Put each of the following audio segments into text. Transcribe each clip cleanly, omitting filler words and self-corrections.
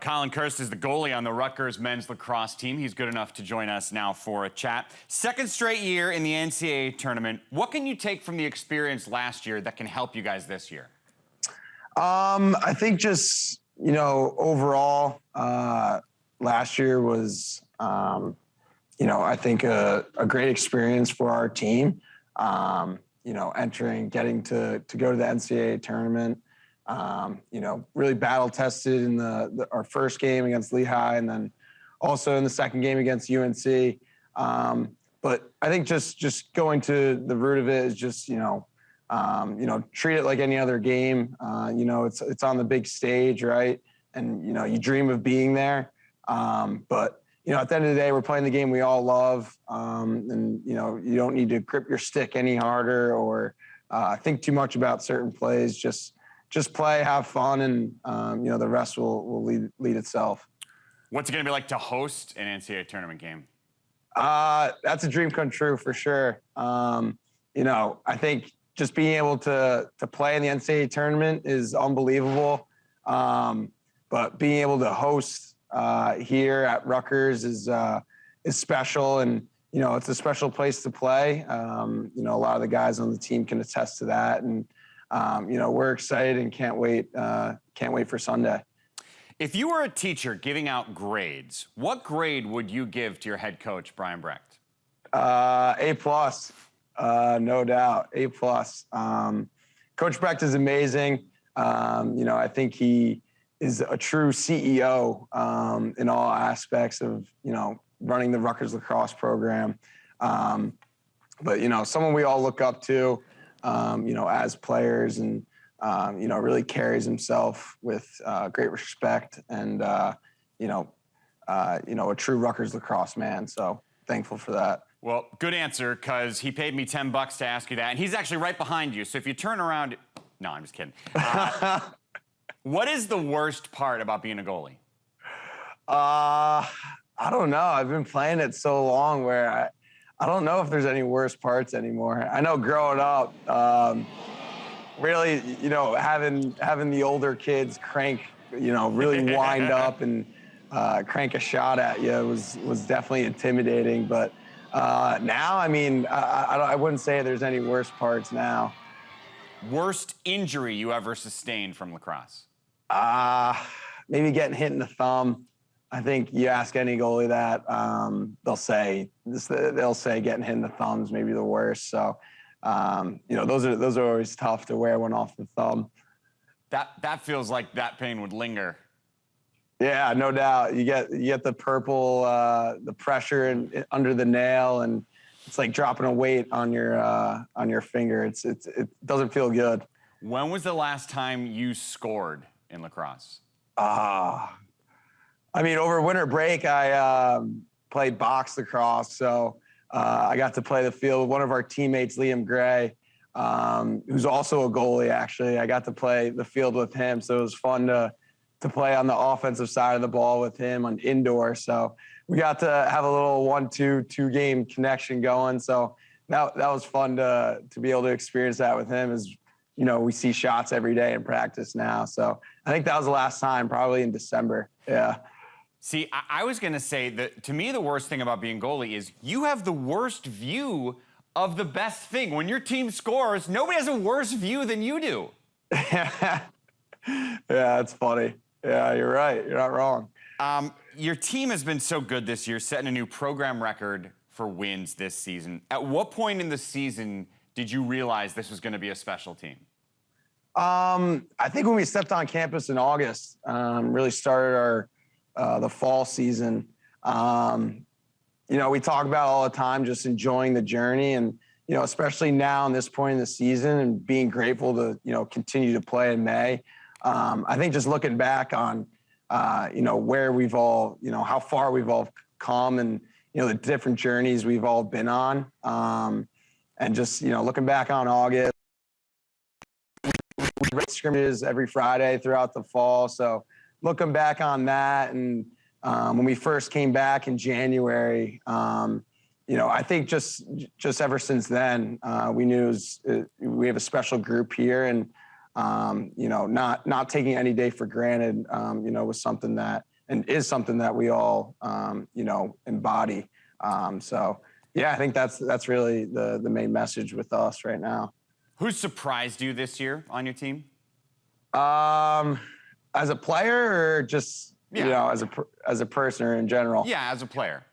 Colin Kirst is the goalie on the Rutgers men's lacrosse team. He's good enough to join us now for a chat. Second straight year in the NCAA Tournament. What can you take from the experience last year that can help you guys this year? I think just, overall, last year was, I think a great experience for our team. Getting to go to the NCAA Tournament. Really battle tested in our first game against Lehigh, and then also in the second game against UNC. But I think just going to the root of it is just, treat it like any other game. It's on the big stage, right? And, you dream of being there. But at the end of the day, we're playing the game we all love. And, you don't need to grip your stick any harder or think too much about certain plays. Just play, have fun, and, the rest will lead itself. What's it going to be like to host an NCAA tournament game? That's a dream come true for sure. I think just being able to play in the NCAA tournament is unbelievable. But being able to host here at Rutgers is special, and it's a special place to play. A lot of the guys on the team can attest to that, and we're excited and can't wait for Sunday. If you were a teacher giving out grades, what grade would you give to your head coach, Brian Brecht? A+, no doubt, A+. Coach Brecht is amazing. I think he is a true CEO in all aspects of, running the Rutgers lacrosse program. But, someone we all look up to, as players, and, really carries himself with great respect and, a true Rutgers lacrosse man. So thankful for that. Well, good answer, because he paid me $10 to ask you that. And he's actually right behind you. So if you turn around, no, I'm just kidding. What is the worst part about being a goalie? I don't know. I've been playing it so long where I don't know if there's any worst parts anymore. I know growing up, really, having the older kids crank, really wind up and crank a shot at you was definitely intimidating. But now, I wouldn't say there's any worst parts now. Worst injury you ever sustained from lacrosse? Maybe getting hit in the thumb. I think you ask any goalie that, they'll say getting hit in the thumb's maybe the worst. So, those are always tough to wear one off the thumb. That feels like that pain would linger. Yeah, no doubt. You get the purple, the pressure under the nail, and it's like dropping a weight on your finger. It doesn't feel good. When was the last time you scored in lacrosse? Over winter break, I played box lacrosse, so I got to play the field with one of our teammates, Liam Gray, who's also a goalie, actually. I got to play the field with him, so it was fun to play on the offensive side of the ball with him on indoor. So we got to have a little 1-2 game connection going. So that was fun to be able to experience that with him. As we see shots every day in practice now. So I think that was the last time, probably in December. Yeah. See, I was going to say that to me, the worst thing about being goalie is you have the worst view of the best thing. When your team scores, nobody has a worse view than you do. Yeah, that's funny. Yeah, you're right. You're not wrong. Your team has been so good this year, setting a new program record for wins this season. At what point in the season did you realize this was going to be a special team? I think when we stepped on campus in August, really started the fall season. We talk about all the time just enjoying the journey, and especially now in this point in the season, and being grateful to continue to play in May. I think just looking back on where we've all how far we've all come, and the different journeys we've all been on, and just looking back on August, we run scrimmages every Friday throughout the fall. So looking back on that, and when we first came back in January, I think just ever since then, we knew we have a special group here, and not taking any day for granted, was something that and is something that we all, you know, embody. So yeah, I think that's really the main message with us right now. Who surprised you this year on your team? As a player or just, you know, as a person or in general? Yeah, as a player.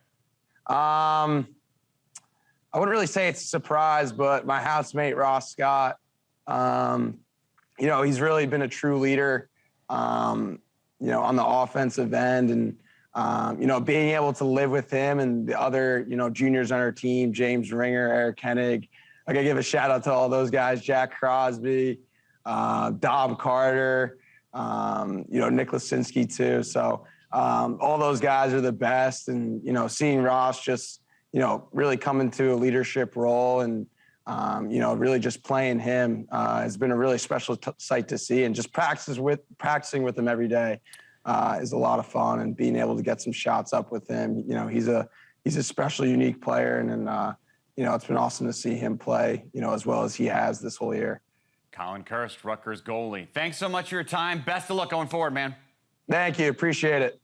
I wouldn't really say it's a surprise, but my housemate, Ross Scott, you know, he's really been a true leader, you know, on the offensive end. And, you know, being able to live with him and the other, you know, juniors on our team, James Ringer, Eric Hennig. I got to give a shout out to all those guys, Jack Crosby, Dom Carter, you know, Nick Lisinski too. So all those guys are the best. And, you know, seeing Ross just, you know, really come into a leadership role and, you know, really just playing him has been a really special sight to see. And just practicing with him every day is a lot of fun. And being able to get some shots up with him, you know, he's a special, unique player. And you know, it's been awesome to see him play, you know, as well as he has this whole year. Colin Kirst, Rutgers goalie. Thanks so much for your time. Best of luck going forward, man. Thank you. Appreciate it.